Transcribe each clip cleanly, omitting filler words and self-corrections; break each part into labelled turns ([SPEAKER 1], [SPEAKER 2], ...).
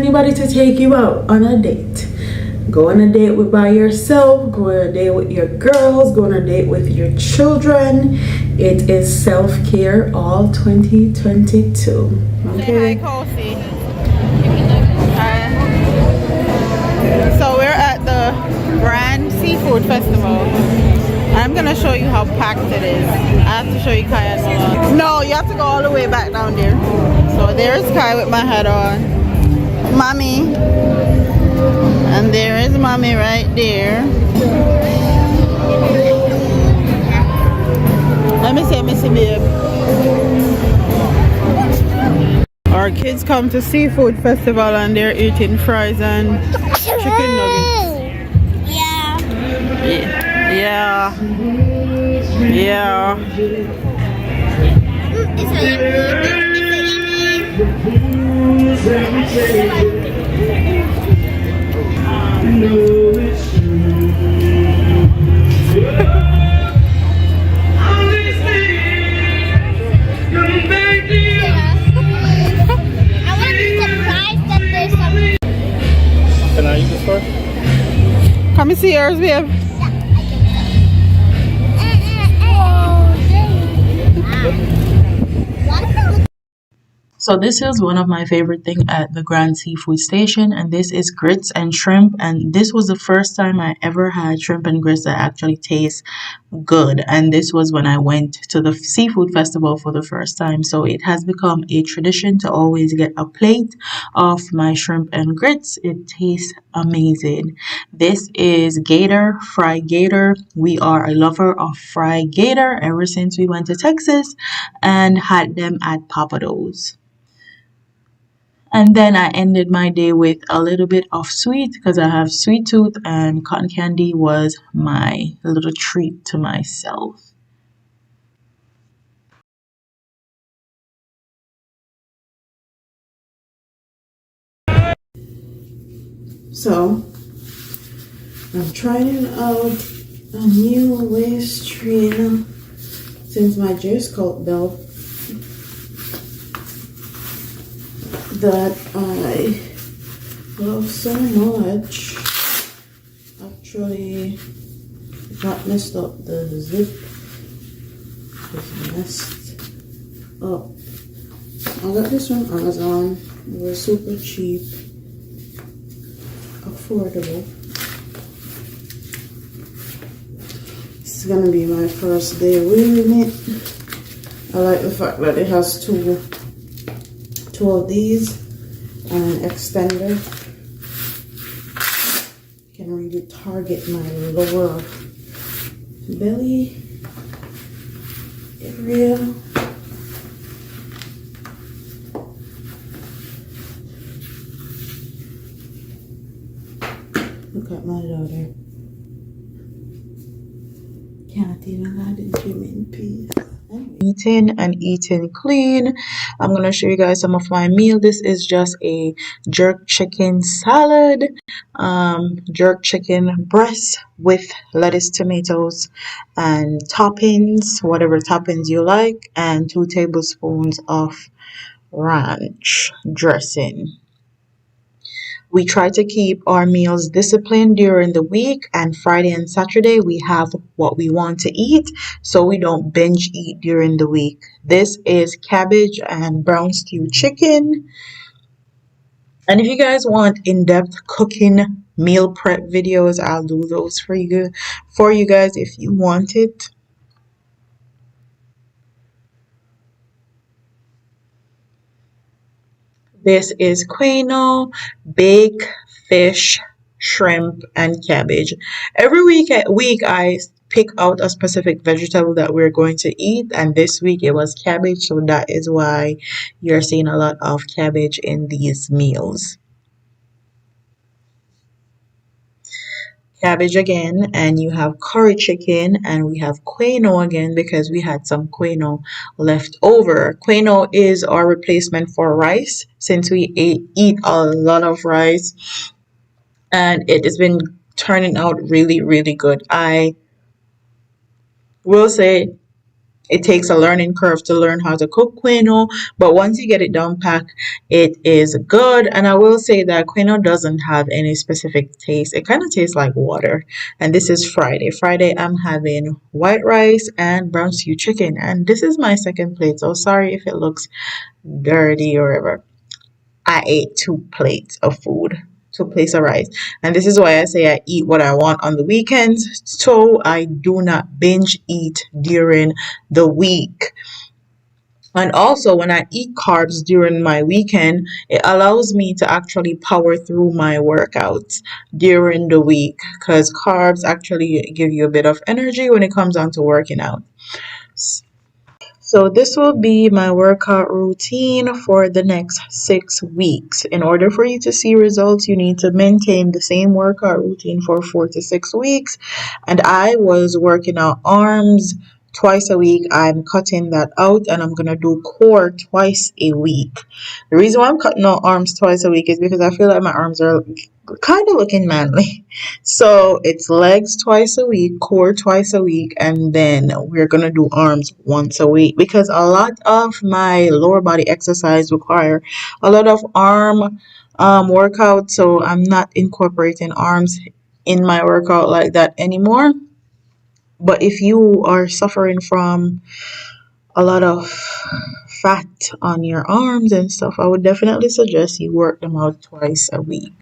[SPEAKER 1] anybody to take you out on a date. Go on a date by yourself, go on a date with your girls, go on a date with your children. It is self-care all 2022. Okay.
[SPEAKER 2] Hi, Kosi. Hi. So we're at the Grand Seafood Festival. I'm gonna show you how packed it is. I have to show you Kai and Mala. No, you have to go all the way back down there. So there's Kai with my hat on. Mommy. And there is Mommy right there. Let me see, babe. Our kids come to Seafood Festival and they're eating fries and chicken nuggets. Yeah.
[SPEAKER 3] It's a
[SPEAKER 4] Can I use this for?
[SPEAKER 2] Come and see yours, babe.
[SPEAKER 1] So this is one of my favorite things at the Grand Seafood Station, and this is grits and shrimp, and this was the first time I ever had shrimp and grits that actually taste good, and this was when I went to the seafood festival for the first time. So it has become a tradition to always get a plate of my shrimp and grits. It tastes amazing. This is gator, fried gator. We are a lover of fried gator ever since we went to Texas and had them at Papados. And then I ended my day with a little bit of sweet because I have sweet tooth, and cotton candy was my little treat to myself. So I'm trying out a new waist trainer since my J Scout belt that I love so much. Actually, got messed up. The zip is messed up. I got this on Amazon. It was super cheap, affordable. This is gonna be my first day wearing it. I like the fact that it has two of these and an extender. Can really target my lower belly area. Look at my daughter. Can't even go to the gym in peace. Eating and eating clean. I'm gonna show you guys some of my meal. This is just a jerk chicken salad, jerk chicken breast with lettuce, tomatoes, and toppings, whatever toppings you like, and 2 tablespoons of ranch dressing. We try to keep our meals disciplined during the week, and Friday and Saturday we have what we want to eat so we don't binge eat during the week. This is cabbage and brown stew chicken. And if you guys want in-depth cooking meal prep videos, I'll do those for you guys if you want it. This is quinoa, baked fish, shrimp, and cabbage. Every week I pick out a specific vegetable that we're going to eat, and this week it was cabbage, so that is why you're seeing a lot of cabbage in these meals. Cabbage again, and you have curry chicken, and we have quinoa again because we had some quinoa left over. Quinoa is our replacement for rice since we eat a lot of rice, and it has been turning out really, really good. I will say It takes a learning curve to learn how to cook quinoa, but once you get it down pat, it is good. And I will say that quinoa doesn't have any specific taste. It kind of tastes like water. And this is Friday. Friday, I'm having white rice and brown stew chicken. And this is my second plate. So sorry if it looks dirty or whatever. I ate 2 plates of food, 2 plates of rice. And this is why I say I eat what I want on the weekends. So I do not binge eat during the week. And also, when I eat carbs during my weekend, it allows me to actually power through my workouts during the week because carbs actually give you a bit of energy when it comes down to working out. So this will be my workout routine for the next 6 weeks. In order for you to see results, you need to maintain the same workout routine for 4 to 6 weeks. And I was working out arms twice a week. I'm cutting that out and I'm gonna do core twice a week. The reason why I'm cutting out arms twice a week is because I feel like my arms are kind of looking manly. So it's legs twice a week, core twice a week, and then we're gonna do arms once a week because a lot of my lower body exercise require a lot of arm workout. So I'm not incorporating arms in my workout like that anymore. But if you are suffering from a lot of fat on your arms and stuff, I would definitely suggest you work them out twice a week.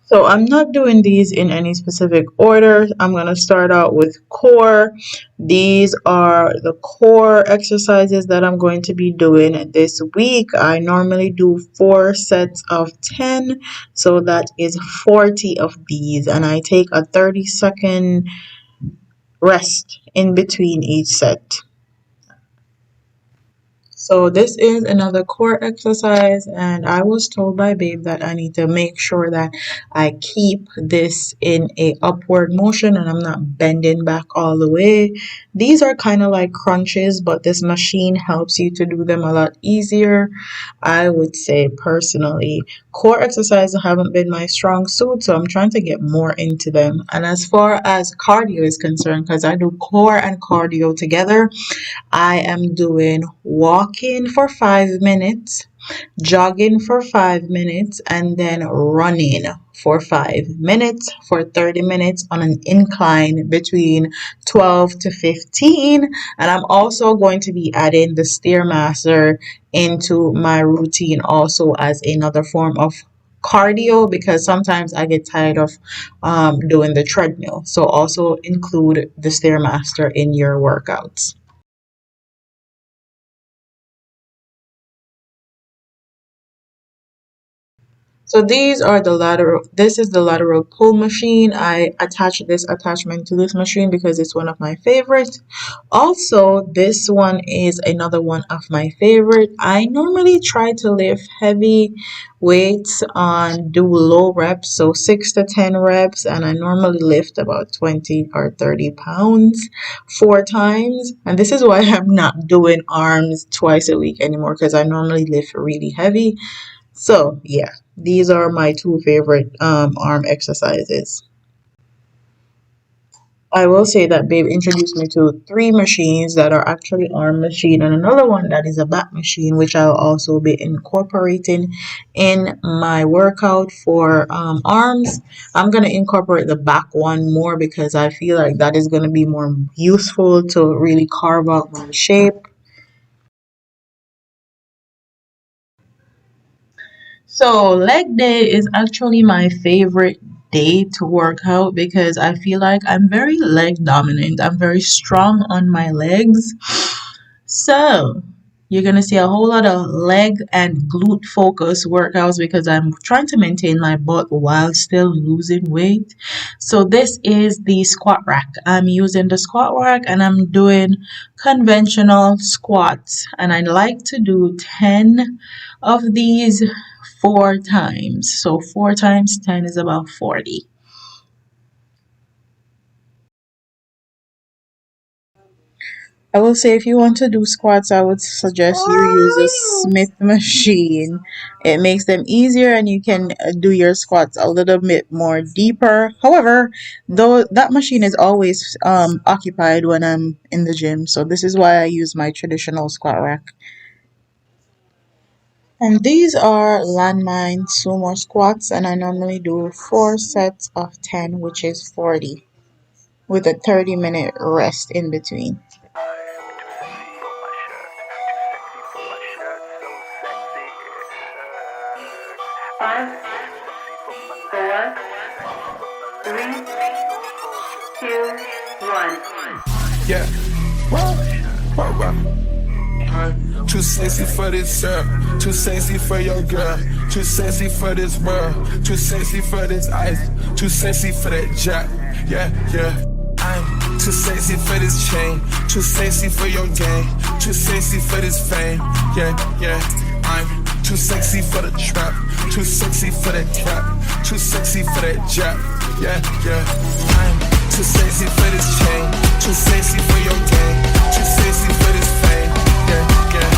[SPEAKER 1] So I'm not doing these in any specific order. I'm going to start out with core. These are the core exercises that I'm going to be doing this week. I normally do 4 sets of 10. So that is 40 of these. And I take a 30-second rest in between each set. So this is another core exercise, and I was told by Babe that I need to make sure that I keep this in a upward motion and I'm not bending back all the way. These are kind of like crunches, but this machine helps you to do them a lot easier. I would say personally, core exercises haven't been my strong suit, so I'm trying to get more into them. And as far as cardio is concerned, because I do core and cardio together, I am doing walking for 5 minutes, jogging for 5 minutes, and then running for 5 minutes for 30 minutes on an incline between 12 to 15. And I'm also going to be adding the Stairmaster into my routine also as another form of cardio because sometimes I get tired of doing the treadmill. So also include the Stairmaster in your workouts. So these are the lateral, this is the lateral pull machine. I attach this attachment to this machine because it's one of my favorites. Also, this one is another one of my favorite. I normally try to lift heavy weights on do low reps, so 6 to 10 reps, and I normally lift about 20 or 30 pounds 4 times. And this is why I'm not doing arms twice a week anymore because I normally lift really heavy. So yeah, these are my two favorite arm exercises. I will say that Babe introduced me to 3 machines that are actually arm machine and another one that is a back machine, which I'll also be incorporating in my workout for arms. I'm gonna incorporate the back one more because I feel like that is gonna be more useful to really carve out my shape. So leg day is actually my favorite day to work out because I feel like I'm very leg dominant. I'm very strong on my legs. So you're gonna see a whole lot of leg and glute focus workouts because I'm trying to maintain my butt while still losing weight. So this is the squat rack. I'm using the squat rack and I'm doing conventional squats. And I like to do 10 of these 4 times. So 4 times 10 is about 40. I will say if you want to do squats, I would suggest you use a Smith machine. It makes them easier and you can do your squats a little bit more deeper. However, though that machine is always occupied when I'm in the gym, so this is why I use my traditional squat rack. And these are landmine sumo squats, and I normally do 4 sets of 10, which is 40, with a 30-minute rest in between.
[SPEAKER 3] Five, four, three, two, one.
[SPEAKER 5] Yeah. I'm too sexy for this too sexy for your girl, too sexy for this world, too sexy for this ice, too sexy for that jack. Yeah, yeah. I'm too sexy for this chain, too sexy for your game, too sexy for this fame. Yeah, yeah. I'm too sexy for the trap, too sexy for that cap, too sexy for that jack. Yeah, yeah. I'm too sexy for this chain, too sexy for your game, too sexy for this fame. Yeah, yeah.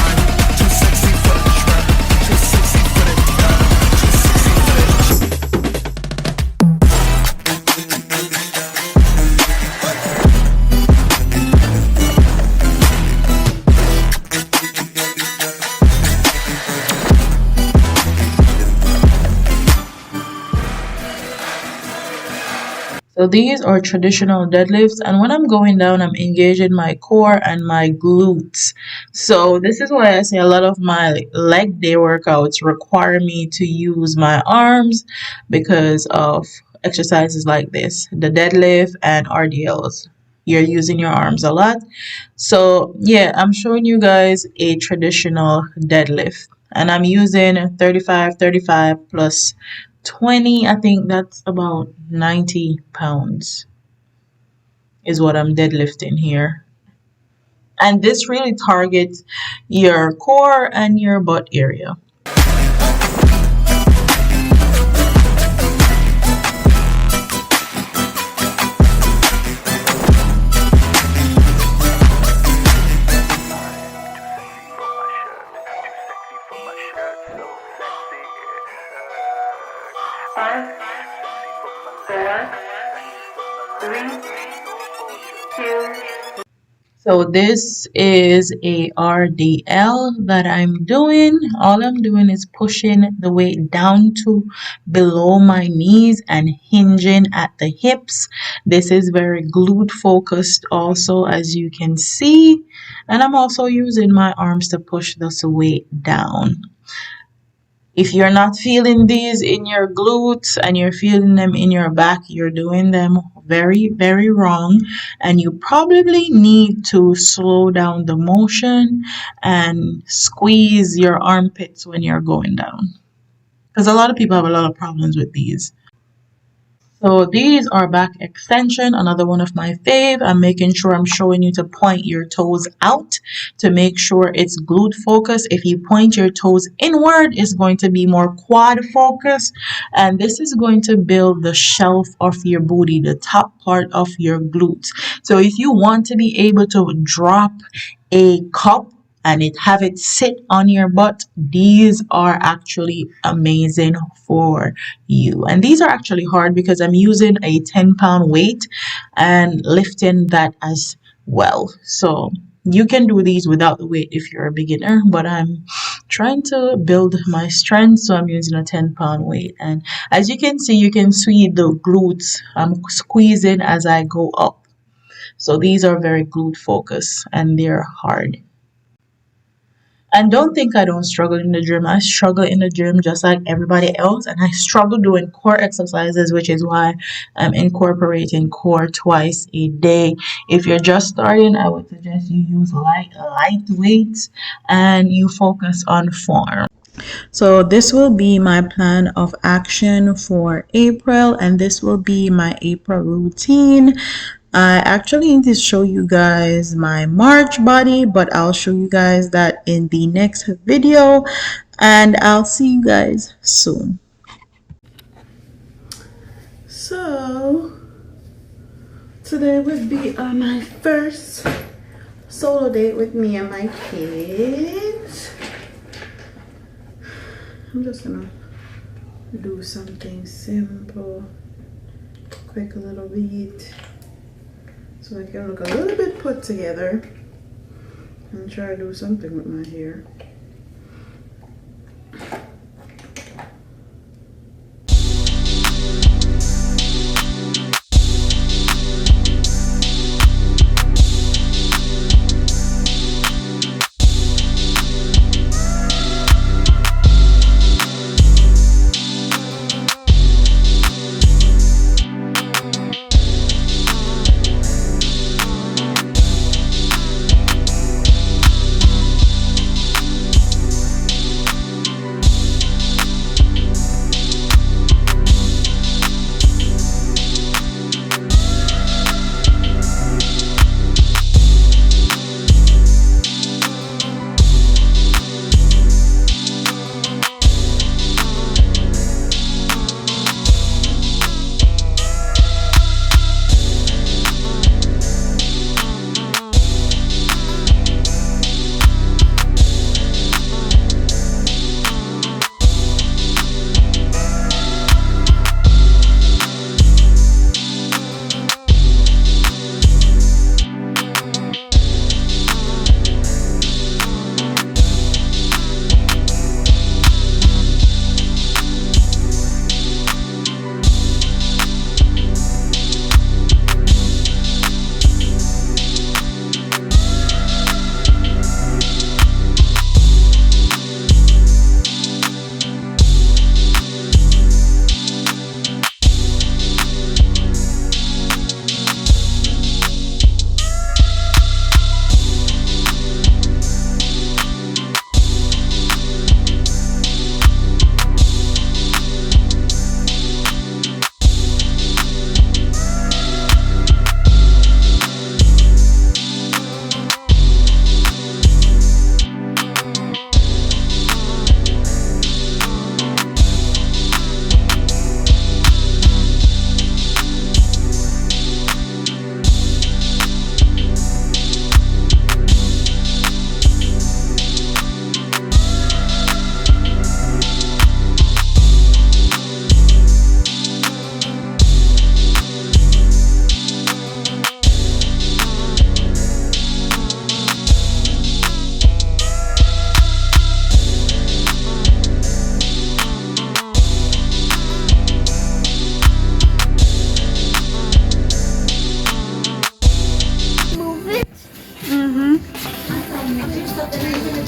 [SPEAKER 5] I'm too sexy for the trap, too sexy for that cap, too sexy for that.
[SPEAKER 1] So these are traditional deadlifts, and when I'm going down, I'm engaging my core and my glutes. So this is why I say a lot of my leg day workouts require me to use my arms because of exercises like this, the deadlift and RDLs. You're using your arms a lot. So yeah, I'm showing you guys a traditional deadlift, and I'm using 35, 35 plus 20. I think that's about 90 pounds is what I'm deadlifting here. And this really targets your core and your butt area.
[SPEAKER 3] Five, four, three, two.
[SPEAKER 1] So this is a RDL that I'm doing. All I'm doing is pushing the weight down to below my knees and hinging at the hips. This is very glute focused also, as you can see. And I'm also using my arms to push this weight down. If you're not feeling these in your glutes and you're feeling them in your back, you're doing them very, very wrong. And you probably need to slow down the motion and squeeze your armpits when you're going down. Because a lot of people have a lot of problems with these. So these are back extension, another one of my fave. I'm making sure I'm showing you to point your toes out to make sure it's glute focused. If you point your toes inward, it's going to be more quad focused. And this is going to build the shelf of your booty, the top part of your glutes. So if you want to be able to drop a cup and have it sit on your butt, these are actually amazing for you. And these are actually hard because I'm using a 10-pound weight and lifting that as well. So you can do these without the weight if you're a beginner, but I'm trying to build my strength, so I'm using a 10-pound weight. And as you can see, you can see the glutes. I'm squeezing as I go up. So these are very glute focused and they're hard. And don't think I don't struggle in the gym. I struggle in the gym just like everybody else. And I struggle doing core exercises, which is why I'm incorporating core twice a day. If you're just starting, I would suggest you use light weights and you focus on form. So this will be my plan of action for April, and this will be my April routine. I actually need to show you guys my March body, but I'll show you guys that in the next video, and I'll see you guys soon. So today would be my first solo date with me and my kids. I'm just gonna do something simple, quick little beat, so I can look a little bit put together and try to do something with my hair.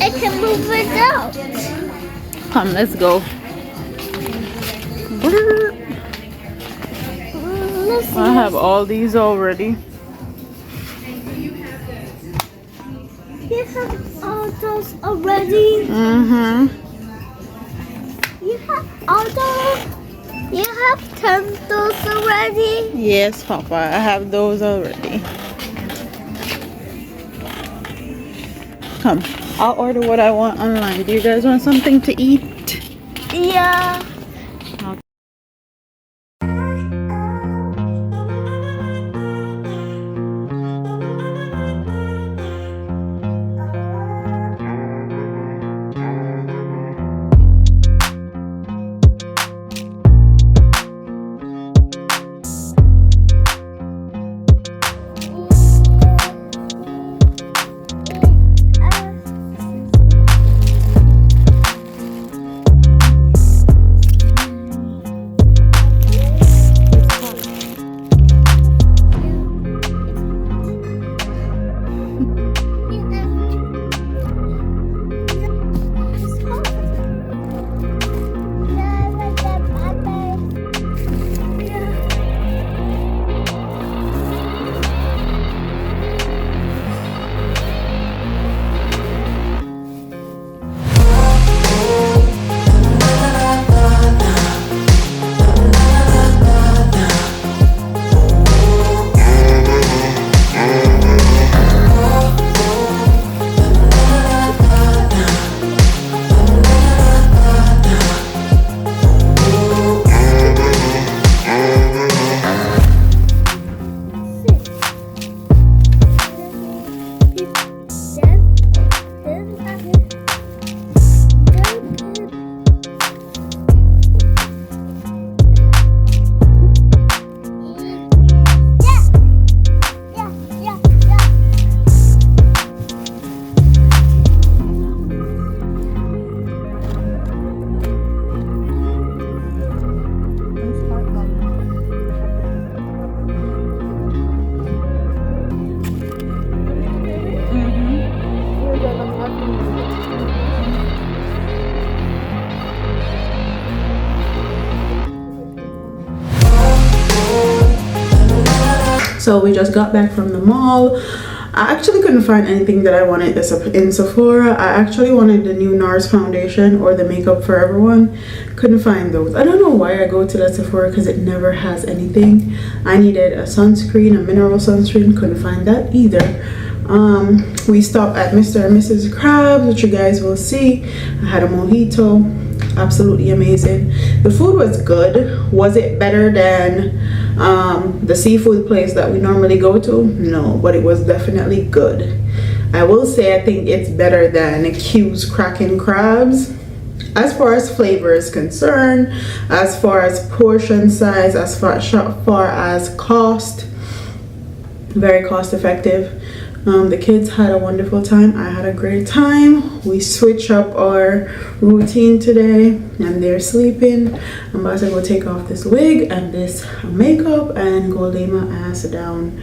[SPEAKER 6] I can move it out.
[SPEAKER 2] Come, let's go. I have all these already.
[SPEAKER 6] You have all those already? You have all those? You have 10 those already?
[SPEAKER 2] Yes, Papa, I have those already. Come, I'll order what I want online. Do you guys want something to eat?
[SPEAKER 6] Yeah.
[SPEAKER 1] So we just got back from the mall. I actually couldn't find anything that I wanted in Sephora. I actually wanted the new NARS foundation or the Makeup for Everyone. Couldn't find those. I don't know why I go to that Sephora because it never has anything. I needed a sunscreen, a mineral sunscreen. Couldn't find that either. We stopped at Mr. and Mrs. Krabs, which you guys will see. I had a mojito. Absolutely amazing. The food was good. Was it better than the seafood place that we normally go to? No, but it was definitely good. I will say I think it's better than Q's Kraken Crabs as far as flavor is concerned, as far as portion size, as far as cost. Very cost effective. The kids had a wonderful time. I had a great time. We switch up our routine today and they're sleeping. I'm about to go take off this wig and this makeup and go lay my ass down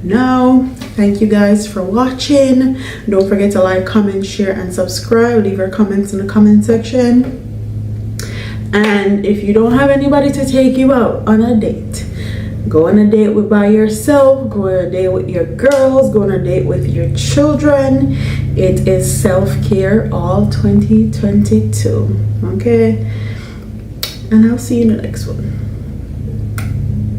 [SPEAKER 1] now. Thank you guys for watching. Don't forget to like, comment, share, and subscribe. Leave your comments in the comment section. And if you don't have anybody to take you out on a date, go on a date by yourself, go on a date with your girls, go on a date with your children. It is self-care all 2022. Okay? And I'll see you in the next one.